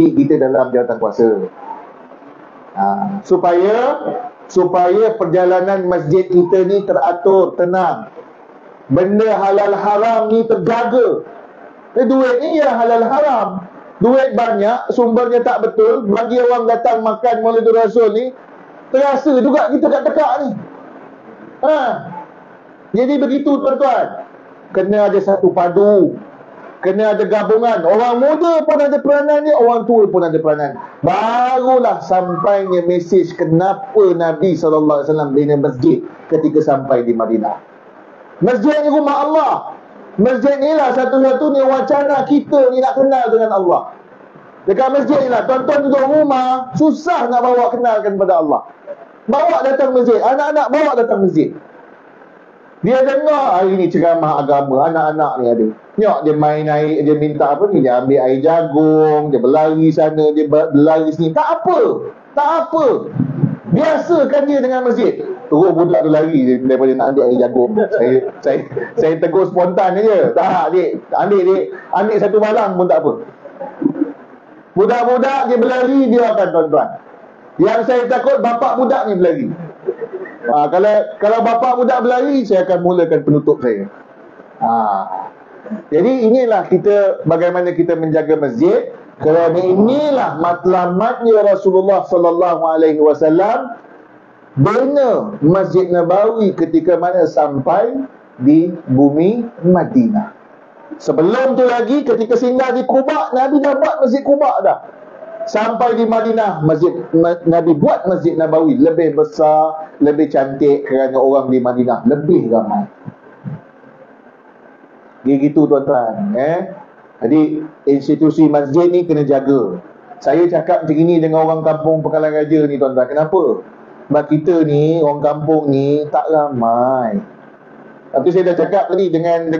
kita dalam jawatan kuasa. Supaya perjalanan masjid kita ni teratur, tenang. Benda halal haram ni terjaga. Duit ni ya halal haram. Duit banyak, sumbernya tak betul, bagi orang datang makan Maulidul Rasul ni, terasa juga kita kat tekak ni. Jadi begitu tuan-tuan. Kena ada satu padu, kena ada gabungan. Orang muda pun ada peranan dia, orang tua pun ada peranan. Barulah sampainya mesej kenapa Nabi SAW bina masjid ketika sampai di Madinah. Masjid ni rumah Allah. Masjid ni lah satu-satunya wacana kita ni nak kenal dengan Allah. Dekat masjid ni lah, tuan-tuan duduk rumah, susah nak bawa kenalkan kepada Allah. Bawa datang masjid, anak-anak bawa datang masjid. Dia dengar hari ni ceramah agama, anak-anak ni ada. Tengok dia main air, dia minta apa ni, dia ambil air jagung, dia berlari sana, dia berlari sini. Tak apa. Biasakan dia dengan masjid. Terus budak tu lari daripada nak ambil air jagung. Saya tegur spontan je. Tak, dik, ambil satu balang pun tak apa. Budak-budak dia berlari, dia akan tuan-tuan. Yang saya takut bapak budak ni berlari. Kalau bapak budak berlari, saya akan mulakan penutup saya. Jadi inilah kita, bagaimana kita menjaga masjid. Kerana inilah matlamatnya Rasulullah sallallahu alaihi wasallam bina Masjid Nabawi ketika mana sampai di bumi Madinah. Sebelum tu lagi, ketika singgah di Quba, Nabi dah buat Masjid Quba dah. Sampai di Madinah, Nabi buat Masjid Nabawi lebih besar, lebih cantik, kerana orang di Madinah lebih ramai. Gitu tuan-tuan. Jadi institusi masjid ni kena jaga. Saya cakap macam ini dengan orang kampung Pekalan Raja ni tuan-tuan. Kenapa? Sebab kita ni, orang kampung ni tak ramai. Tapi saya dah cakap tadi dengan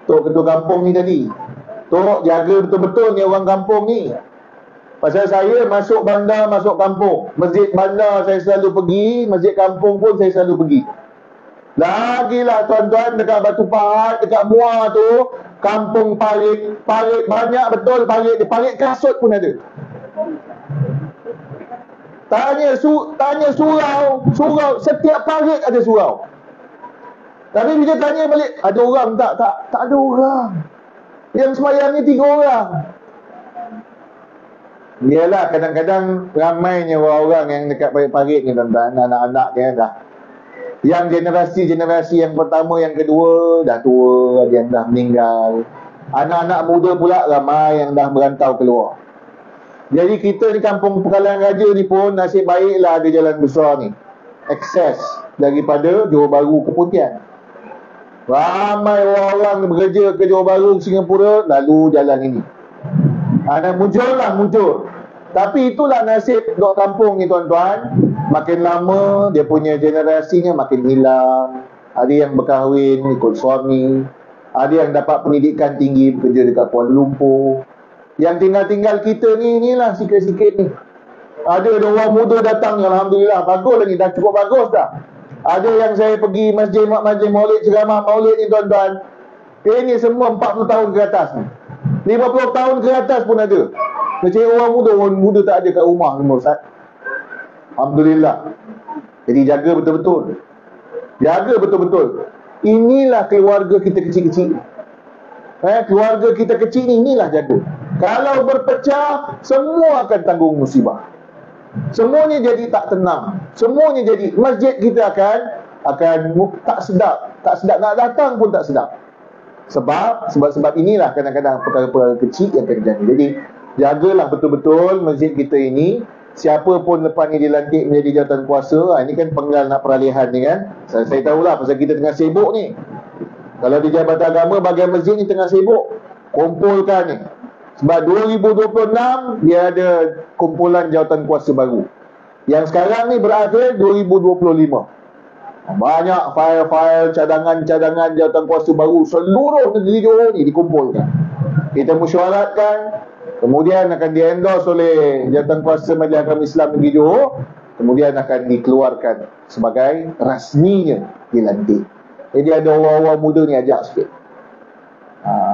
Tok Ketua Kampung ni tadi. Tok jaga betul-betul ni orang kampung ni. Pasal saya masuk bandar, masuk kampung. Masjid bandar saya selalu pergi, masjid kampung pun saya selalu pergi. Lagilah tuan-tuan, dekat Batu Pahat, dekat Muar tu, kampung parit banyak betul, parit kasut pun ada. Tanya surau, setiap parit ada surau. Tapi bila tanya balik, ada orang tak ada orang. Yang sembahyang ni 3 orang. Yalah, kadang-kadang ramainya orang yang dekat parit ni tuan-tuan, anak-anak dia dah. Yang generasi yang pertama, yang kedua dah tua, ada yang dah meninggal. Anak-anak muda pula ramai yang dah merantau keluar. Jadi kita di kampung Pekalan Raja ni pun nasib baiklah ada jalan besar ni, akses daripada Johor Bahru ke Pontian. Ramai orang bekerja ke Johor Bahru, Singapura, lalu jalan ini. Muncul. Tapi itulah nasib dok kampung ni tuan-tuan. Makin lama dia punya generasinya makin hilang. Ada yang berkahwin ikut suami, ada yang dapat pendidikan tinggi bekerja dekat Kuala Lumpur. Yang tinggal-tinggal kita ni, inilah sikit-sikit ni. Ada orang muda datang, alhamdulillah, bagus lagi, dah cukup bagus dah. Ada yang saya pergi masjid Maulid, ceramah Maulid ni tuan-tuan, ini semua 40 tahun ke atas ni, 50 tahun ke atas pun ada. Macam orang muda tak ada kat rumah semua, Ustaz. Alhamdulillah. Jadi jaga betul-betul. Inilah keluarga kita kecil-kecil. Keluarga kita kecil ni, inilah jaga. Kalau berpecah, semua akan tanggung musibah. Semuanya jadi tak tenang. Semuanya jadi, masjid kita akan tak sedap. Tak sedap, nak datang pun tak sedap. Sebab inilah kadang-kadang perkara-perkara kecil yang terjadi. Jadi jagalah betul-betul masjid kita ini. Siapa pun lepas ni dilantik menjadi jawatan kuasa, ini kan penggal nak peralihan ni kan. Saya tahulah pasal kita tengah sibuk ni. Kalau di Jabatan Agama bahagian masjid ni tengah sibuk, kumpulkan ni. Sebab 2026 dia ada kumpulan jawatan kuasa baru. Yang sekarang ni berakhir 2025. Banyak file-file, cadangan-cadangan jawatan kuasa baru seluruh negeri Johor ni dikumpulkan. Kita mesyuaratkan, kemudian akan di-endorse oleh Jawatan Kuasa Majlis Agama Islam Negeri Johor, kemudian akan dikeluarkan sebagai rasminya dilantik. Jadi ada orang-orang muda ni ajak sikit.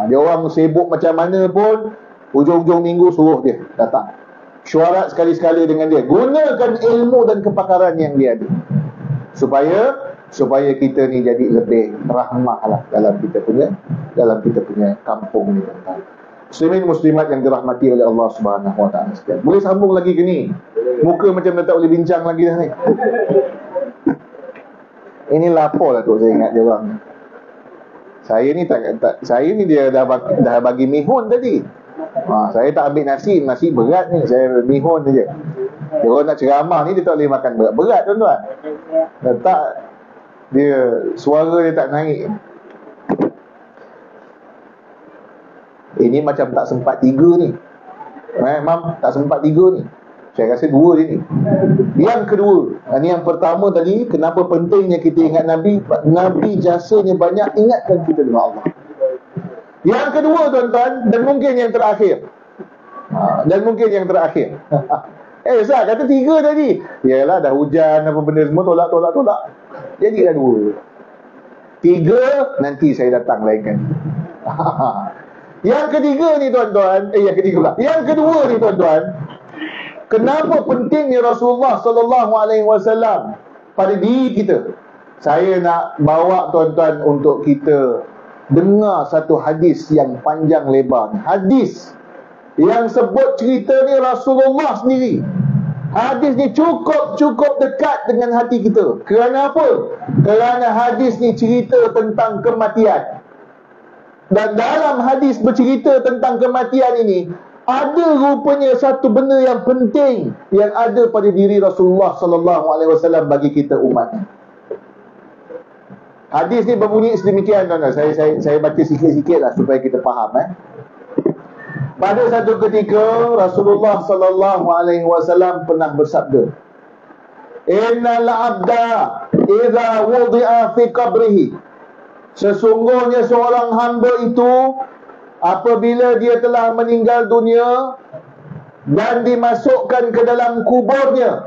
Dia orang sibuk macam mana pun, Hujung-hujung minggu suruh dia datang. Syuarat sekali-sekala dengan dia. Gunakan ilmu dan kepakaran yang dia ada. Supaya kita ni jadi lebih rahmah lah dalam kita punya kampung ni. Muslimin muslimat yang dirahmati oleh Allah Subhanahu Wa Taala sekalian. Boleh sambung lagi ke ni? Muka macam dah tak boleh bincang lagi dah ni. Ini lapor lah tu, saya ingat dia orang. Saya ni dia dah bagi mihun tadi. Saya tak ambil nasi berat ni, saya mihun saja. Dia orang nak ceramah ni, dia tak boleh makan berat-berat, tuan-tuan. Tak, dia suara dia tak naik. Ini macam tak sempat 3 ni. Mam, tak sempat 3 ni. Saya rasa 2 je ni. Yang kedua, ini yang pertama tadi, kenapa pentingnya kita ingat Nabi? Nabi jasanya banyak, ingatkan kita dengan Allah. Yang kedua, tuan-tuan, dan mungkin yang terakhir. Ustaz kata 3 tadi. Yalah, dah hujan apa benda semua, tolak. Jadi dah 2. 3 nanti saya datang lain kali. Yang ketiga ni tuan-tuan, Yang kedua ni tuan-tuan, kenapa pentingnya Rasulullah sallallahu alaihi wasallam pada diri kita? Saya nak bawa tuan-tuan untuk kita dengar satu hadis yang panjang lebar. Hadis yang sebut cerita ni Rasulullah sendiri. Hadis ni cukup dekat dengan hati kita. Kerana apa? Kerana hadis ni cerita tentang kematian. Dan dalam hadis bercerita tentang kematian ini, ada rupanya satu benda yang penting yang ada pada diri Rasulullah sallallahu alaihi wasallam bagi kita umat. Hadis ni berbunyi sedemikian, tuan-tuan. Saya baca sikit-sikit lah supaya kita faham. Pada satu ketika Rasulullah sallallahu alaihi wasallam pernah bersabda, "Innal 'abda idza wudi'a fi qabrihi." Sesungguhnya seorang hamba itu apabila dia telah meninggal dunia dan dimasukkan ke dalam kuburnya.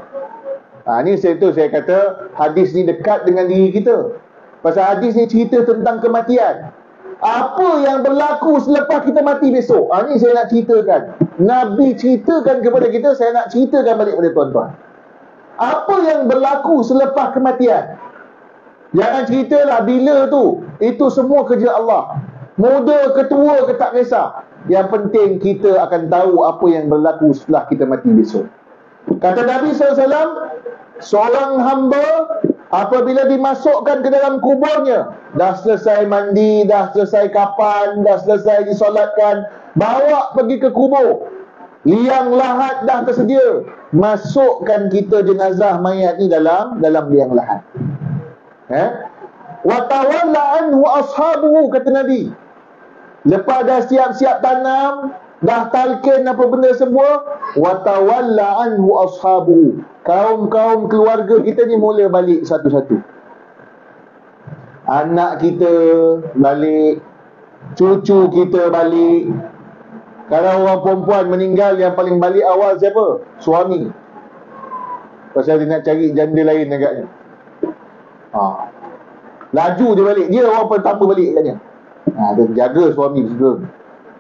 Ni saya kata hadis ni dekat dengan diri kita. Pasal hadis ni cerita tentang kematian. Apa yang berlaku selepas kita mati besok? Ni saya nak ceritakan. Nabi ceritakan kepada kita, saya nak ceritakan balik kepada tuan-tuan. Apa yang berlaku selepas kematian? Jangan ceritalah bila tu. Itu semua kerja Allah. Muda ke tua ke tak kisah. Yang penting kita akan tahu apa yang berlaku setelah kita mati besok. Kata Nabi SAW, seorang hamba apabila dimasukkan ke dalam kuburnya, dah selesai mandi, dah selesai kapan, dah selesai disolatkan, bawa pergi ke kubur, liang lahat dah tersedia, masukkan kita jenazah mayat ni dalam liang lahat. Wa tawalla anhu ashabuhu, kata Nabi. Lepas dah siap-siap tanam, dah talqin apa benda semua, wa tawalla anhu ashabuhu, kaum-kaum keluarga kita ni mula balik satu-satu. Anak kita balik, cucu kita balik. Kalau orang perempuan meninggal, yang paling balik awal siapa? Suami. Pasal dia nak cari janda lain agaknya. Laju dia balik. Dia orang pertama balik katanya. Dia jaga suami juga.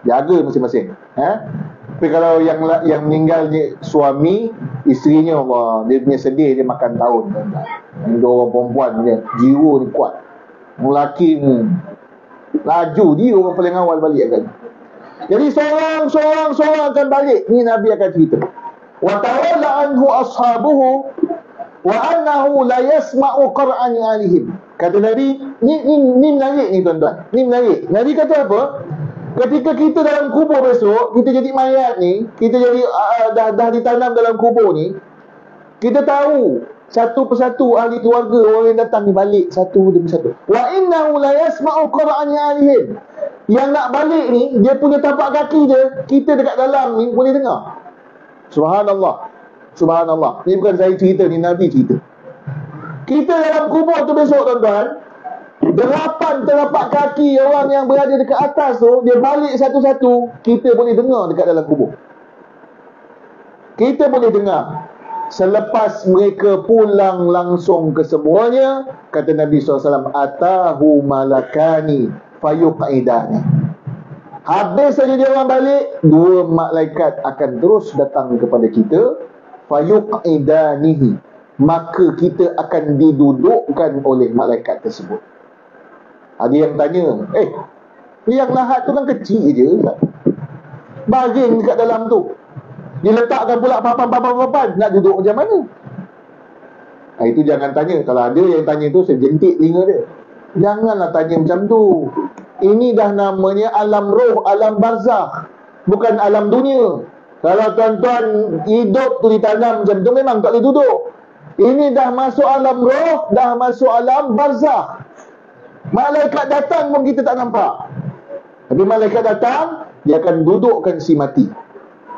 Jaga masing-masing. Tapi kalau yang meninggal ni suami, isterinya Allah, dia punya sedih, dia makan tahun. Ini orang perempuan dia, jiwa ni kuat. Lelaki ni laju, dia orang paling awal balik katanya. Jadi seorang akan balik. Ni Nabi akan cerita. Wa tawalla anhu ashabuhu wa annahu la yasma'u qur'an alihim. Kata Nabi, ni menarik ni tuan-tuan. Ni menarik. Nabi kata apa? Ketika kita dalam kubur besok, kita jadi mayat ni, kita jadi dah ditanam dalam kubur ni, kita tahu satu persatu ahli keluarga orang yang datang ni balik satu demi satu. Wa innahu la yasma'u qur'an alihim. Yang nak balik ni, dia punya tapak kaki dia, kita dekat dalam ni boleh dengar. Subhanallah. Subhanallah. Ni bukan saya cerita, ni Nabi cerita. Kita dalam kubur tu besok tuan-tuan, 8 telapak kaki orang yang berada dekat atas tu, dia balik satu-satu, kita boleh dengar dekat dalam kubur. Kita boleh dengar. Selepas mereka pulang langsung ke semuanya, kata Nabi SAW, atahu malakani fayuqidani. Habis saja dia orang balik, dua malaikat akan terus datang kepada kita, fayuqidanihi, maka kita akan didudukkan oleh malaikat tersebut. Ada yang tanya, liang lahat tu kan kecil je, baring dekat dalam tu, diletakkan pula papan, nak duduk macam mana? Itu jangan tanya. Kalau ada yang tanya tu, saya jentik telinga dia. Janganlah tanya macam tu. Ini dah namanya alam roh, alam barzakh, bukan alam dunia. Kalau tuan-tuan hidup tu ditanam macam tu, memang tak boleh duduk. Ini dah masuk alam roh, dah masuk alam barzakh. Malaikat datang pun kita tak nampak. Tapi malaikat datang, dia akan dudukkan si mati.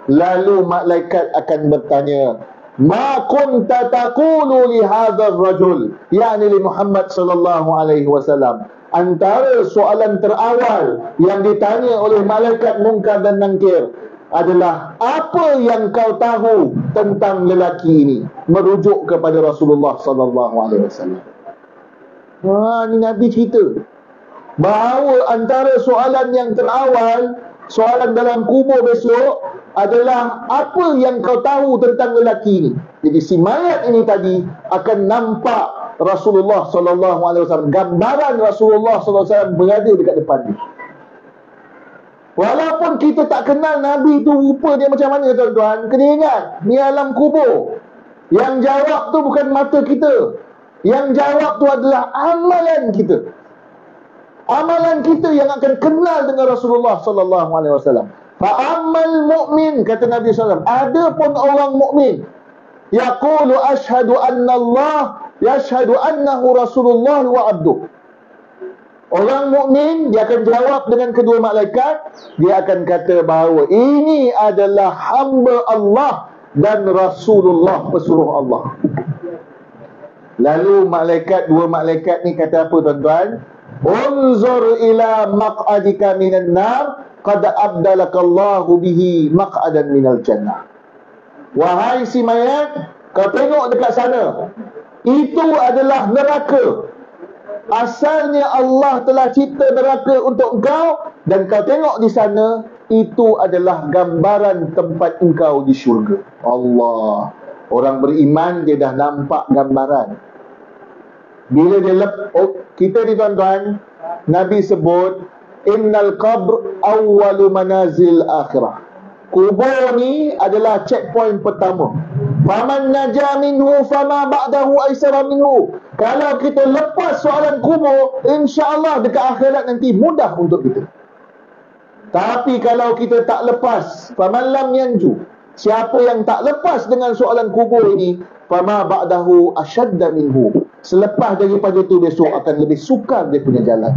Lalu malaikat akan bertanya, ma kunta taqulu li hadzal rajul, yakni li Muhammad sallallahu alaihi wasallam. Antara soalan terawal yang ditanya oleh malaikat Munkar dan Nakir adalah, apa yang kau tahu tentang lelaki ini, merujuk kepada Rasulullah sallallahu alaihi wasallam. Ini Nabi cerita bahawa antara soalan yang terawal, soalan dalam kubur besok adalah, apa yang kau tahu tentang lelaki ini. Jadi si mayat ini tadi akan nampak Rasulullah sallallahu alaihi wasallam, gambaran Rasulullah sallallahu alaihi wasallam berada dekat depan dia. Walaupun kita tak kenal Nabi tu rupa dia macam mana, tuan-tuan, kena ingat, ni alam kubur. Yang jawab tu bukan mata kita. Yang jawab tu adalah amalan kita. Amalan kita yang akan kenal dengan Rasulullah sallallahu alaihi wasallam. Fa'amal mu'min, kata Nabi sallallahu alaihi wasallam, ada pun orang mukmin yaqulu ashhadu anna Allah yashhadu annahu Rasulullah wa abduh. Orang mukmin dia akan jawab dengan kedua malaikat, dia akan kata bahawa ini adalah hamba Allah dan Rasulullah, pesuruh Allah. Lalu dua malaikat ni kata apa, tuan-tuan? Unzur ila maq'adika minan nar qad abdalakallahu bihi maq'adan minal jannah. Wahai si mayat, kau tengok dekat sana, itu adalah neraka. Asalnya Allah telah cipta neraka untuk engkau, dan kau tengok di sana, itu adalah gambaran tempat engkau di syurga. Allah. Orang beriman dia dah nampak gambaran. Bila dia kita ni, tuan-tuan, Nabi sebut innal qabr awwalu manazil akhirah. Kubur ni adalah checkpoint pertama. Faman naja minhu fama ba'dahu aisara minhu. Kalau kita lepas soalan kubur, insya-Allah dekat akhirat nanti mudah untuk kita. Tapi kalau kita tak lepas, faman lam yanju, siapa yang tak lepas dengan soalan kubur ini, fama ba'dahu ashadda minhu. Selepas daripada itu besok akan lebih sukar dia punya jalan.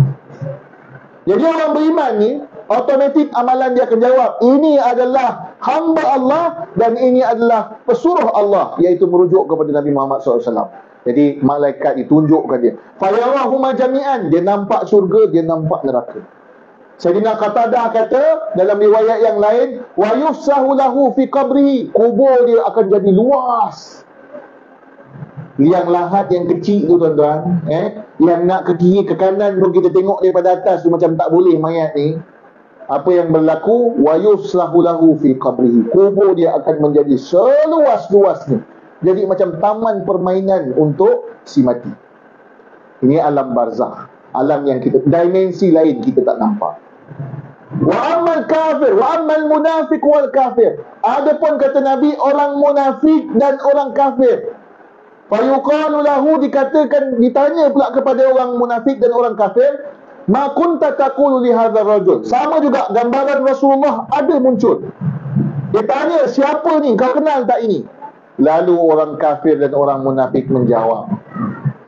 Jadi orang beriman ni, automatik amalan dia akan jawab, ini adalah hamba Allah dan ini adalah pesuruh Allah, iaitu merujuk kepada Nabi Muhammad SAW. Jadi malaikat ditunjukkan dia, fayarahuma jami'an, dia nampak syurga, dia nampak neraka. Sayyidina Qatadah kata dalam riwayat yang lain, wa yufsahu lahu fi qabrihi, kubur dia akan jadi luas. Liang lahat yang kecil tu, tuan-tuan, yang nak ke kiri ke kanan pun kita tengok daripada atas tu macam tak boleh mayat ni. Apa yang berlaku? Wa yuslahu lahu fi qabrihi, kubur dia akan menjadi seluas-luasnya, jadi macam taman permainan untuk si mati. Ini alam barzakh, alam yang kita, dimensi lain kita tak nampak. Wa ammal kafir wa ammal munafiq wal kafir, adapun kata Nabi, orang munafik dan orang kafir, fayuqalu lahu, dikatakan, ditanya pula kepada orang munafik dan orang kafir, ma kunta taqulu li hadzal rajul. Sama juga gambaran Rasulullah ada muncul. Dia tanya, siapa ni, kau kenal tak ini? Lalu orang kafir dan orang munafik menjawab,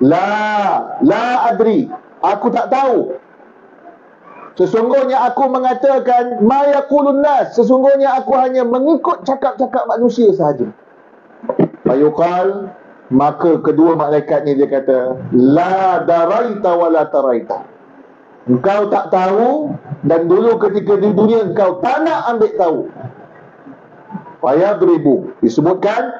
la adri, aku tak tahu. Sesungguhnya aku mengatakan ma yaqulun nas, sesungguhnya aku hanya mengikut cakap-cakap manusia sahaja. Fayuqal, maka kedua malaikat ni dia kata, la daraita wa la taraita, engkau tak tahu, dan dulu ketika di dunia engkau tak nak ambil tahu. Fayadribu, disebutkan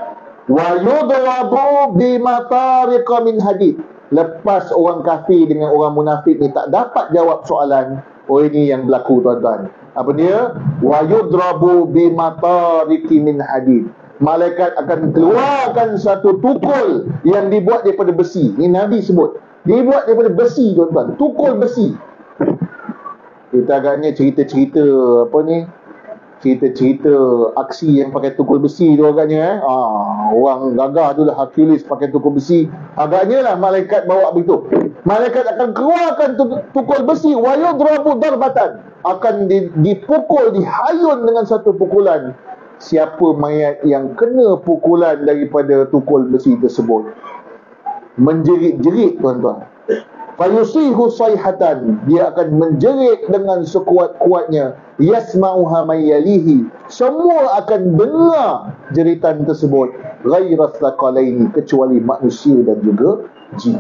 wa yudrabu bimatariqa min hadid. Lepas orang kafir dengan orang munafik ni tak dapat jawab soalan, Oh, ini yang berlaku tuan-tuan. Apa dia? Wa yudrabu bimatariki min hadid. Malaikat akan keluarkan satu tukul yang dibuat daripada besi. Ini Nabi sebut. Dibuat daripada besi tuan-tuan. Tukul besi. Kita agaknya cerita-cerita apa ni? Cerita-cerita aksi yang pakai tukul besi tu agaknya orang gagah tu lah, Hercules pakai tukul besi. Agaknya lah malaikat bawa begitu. Malaikat akan keluarkan tukul besi, wa yudrabu darbatan. Akan dipukul, dihayun dengan satu pukulan. Siapa mayat yang kena pukulan daripada tukul besi tersebut, menjerit-jerit tuan-tuan. Fayusihu sayhatan, dia akan menjerit dengan sekuat-kuatnya. Yasma'uha man yalihi, semua akan dengar jeritan tersebut. Ghairas thaqalaini, kecuali manusia dan juga jin,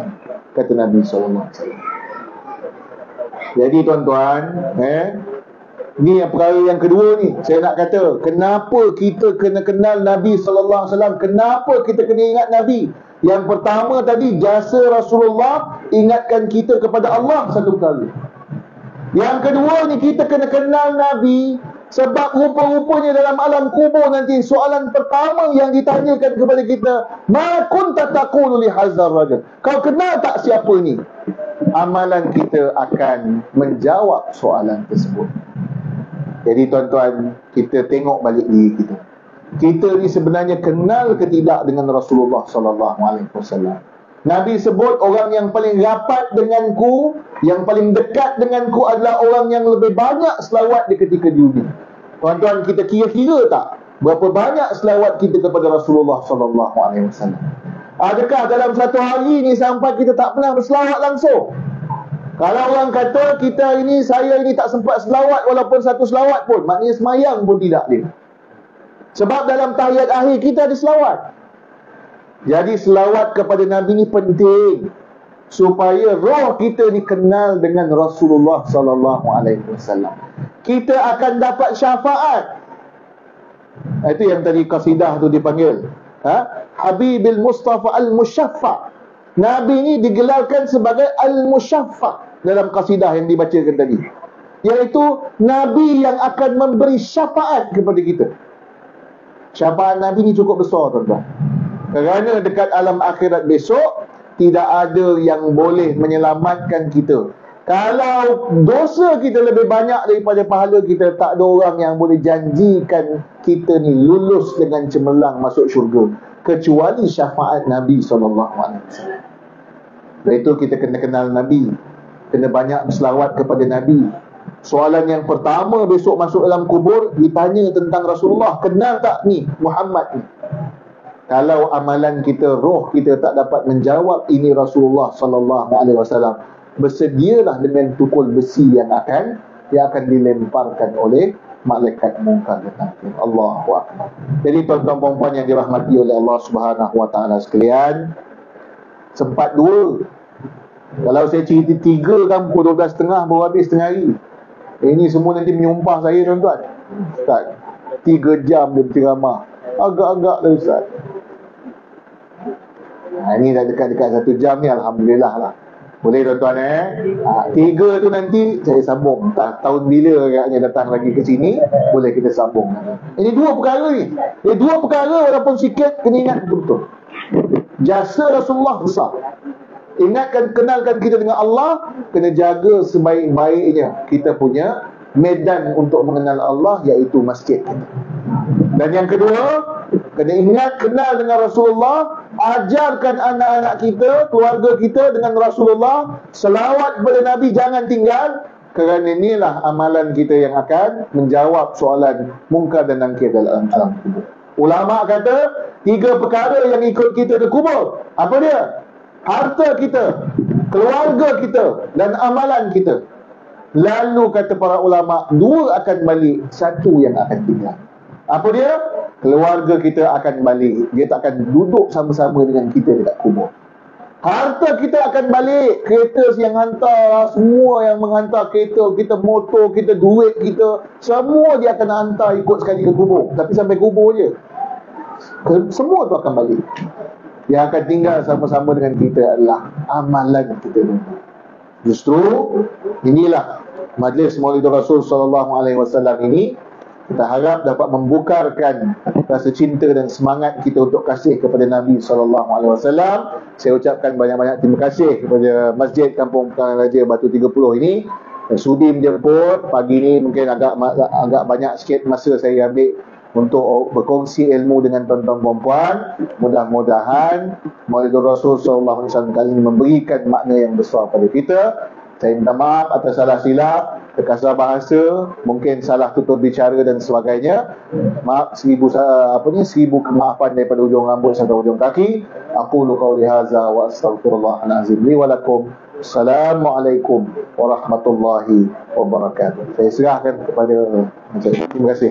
kata Nabi SAW. Jadi tuan-tuan, ni yang perkara yang kedua ni saya nak kata, kenapa kita kena kenal Nabi SAW, kenapa kita kena ingat Nabi. Yang pertama tadi, jasa Rasulullah ingatkan kita kepada Allah satu kali. Yang kedua ni, kita kena kenal Nabi sebab rupa-rupanya dalam alam kubur nanti soalan pertama yang ditanyakan kepada kita, ma kunta taqulu li hadzal rajul, kau kenal tak siapa ni? Amalan kita akan menjawab soalan tersebut. Jadi tuan-tuan, kita tengok balik diri kita. Kita ni sebenarnya kenal ke tidak dengan Rasulullah SAW? Nabi sebut orang yang paling rapat denganku, yang paling dekat denganku adalah orang yang lebih banyak selawat di ketika dunia. Tuan-tuan, kita kira-kira tak berapa banyak selawat kita kepada Rasulullah SAW? Adakah dalam satu hari ni sampai kita tak pernah berselawat langsung? Kalau orang kata saya ini tak sempat selawat walaupun satu selawat pun, maknanya semayang pun tidak dia. Sebab dalam tahiyat akhir kita ada selawat. Jadi selawat kepada Nabi ni penting supaya roh kita dikenal dengan Rasulullah SAW. Kita akan dapat syafaat. Itu yang tadi qasidah tu dipanggil Habibil Mustafa Al-Musyaffa. Nabi ni digelarkan sebagai Al-Musyaffa dalam qasidah yang dibacakan tadi, iaitu Nabi yang akan memberi syafaat kepada kita. Syafaat Nabi ni cukup besar tuan-tuan, kerana dekat alam akhirat besok tidak ada yang boleh menyelamatkan kita. Kalau dosa kita lebih banyak daripada pahala kita, tak ada orang yang boleh janjikan kita ni lulus dengan cemerlang masuk syurga, kecuali syafaat Nabi SAW. Dari itu kita kena kenal Nabi, kena banyak berselawat kepada Nabi. Soalan yang pertama besok masuk dalam kubur, ditanya tentang Rasulullah. Kenal tak ni Muhammad ni? Kalau amalan kita, roh kita tak dapat menjawab ini Rasulullah SAW, bersedialah dengan tukul besi yang akan dilemparkan oleh malaikat mungkar dan nakir. Allahu Akbar. Jadi tuan-tuan dan puan yang dirahmati oleh Allah Subhanahu Wa Taala sekalian, sempat dua. Kalau saya cerita 3 kan pukul 12.30 baru habis setengah hari. Ini semua nanti menyumpah saya tuan-tuan. Ustaz, 3 jam dia berceramah. Agak-agak dah Ustaz. Ini dah dekat-dekat 1 jam ni, alhamdulillah lah. Boleh tuan-tuan 3 tu nanti saya sambung. Tahun bila agaknya datang lagi ke sini, boleh kita sambung. Ini 2 perkara ni. Ini 2 perkara walaupun sikit, kena ingat betul-betul. Jasa Rasulullah besar. Ingatkan, kenalkan kita dengan Allah, kena jaga sebaik-baiknya kita punya medan untuk mengenal Allah, iaitu masjid kita. Dan yang kedua, kena ingat kenal dengan Rasulullah, ajarkan anak-anak kita, keluarga kita dengan Rasulullah, selawat kepada Nabi jangan tinggal, kerana inilah amalan kita yang akan menjawab soalan mungkar dan nakir dalam alam kubur. Ulama kata 3 perkara yang ikut kita ke kubur. Apa dia? Harta kita, keluarga kita, dan amalan kita. Lalu kata para ulama, 2 akan balik, 1 yang akan tinggal. Apa dia? Keluarga kita akan balik. Dia tak akan duduk sama-sama dengan kita dekat kubur. Harta kita akan balik. Kereta yang hantar, semua yang menghantar kereta kita, motor kita, duit kita, semua dia akan hantar ikut sekali ke kubur. Tapi sampai kubur je, semua tu akan balik. Yang akan tinggal sama-sama dengan kita adalah amalan kita. Justru inilah majlis Maulidur Rasul SAW ini, kita harap dapat membukarkan rasa cinta dan semangat kita untuk kasih kepada Nabi SAW. Saya ucapkan banyak-banyak terima kasih kepada Masjid Kampung Pekangan Raja Batu 30 ini sudi menjemput. Pagi ni mungkin agak banyak sikit masa saya ambil untuk berkongsi ilmu dengan tuan-tuan puan-puan. Mudah-mudahan Maulidur Rasul SAW kali ini memberikan makna yang besar pada kita. Saya minta maaf atas salah silap, terkasar bahasa, mungkin salah tutur bicara dan sebagainya. Maaf, seribu kemaafan daripada ujung rambut sampai ujung kaki. Aku qauli hadza wa astaghfirullahal azim li wa lakum. Assalamualaikum warahmatullahi wabarakatuh. Saya serahkan kepada terima kasih.